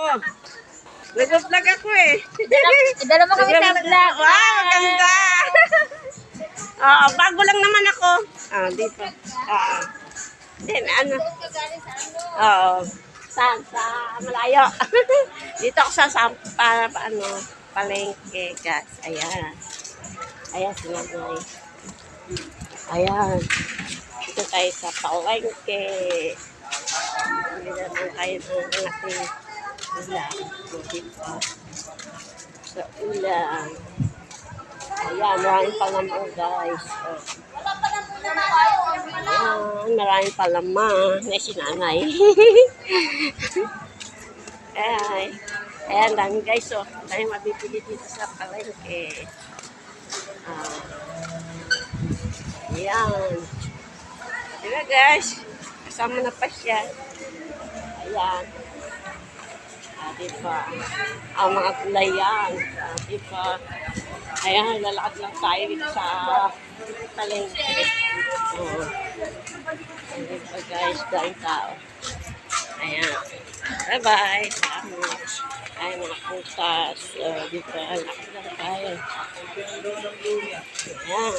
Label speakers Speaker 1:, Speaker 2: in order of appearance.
Speaker 1: Oh. Nag-vlog ako eh.
Speaker 2: Idala mo kami sa vlog.
Speaker 1: Wow, maganda. Bago lang naman ako. Dito. Then, ano? Oo. Sa malayo. Dito ako sa palengke, guys. Ayan. Ayan, sinagay. Ayan. Dito tayo sa palengke. Hindi naman tayo ng ating ulam. Dito. Sa ulam. Ayan, maraming palaman, guys. Ayan, maraming palaman. May sinanay. Ayan, dami guys. Dami mabibili dito sa palengke. Ayan. Diba guys? Kasama na pa siya. Ayan. Diba? Ang mga gulayan. Diba? Ayan, lalakad lang tayo dito sa palengke. Diba guys? Dahil tao. Ayan. Bye-bye. Ayan, mga putas. Diba? Lakad lang tayo. Ayan.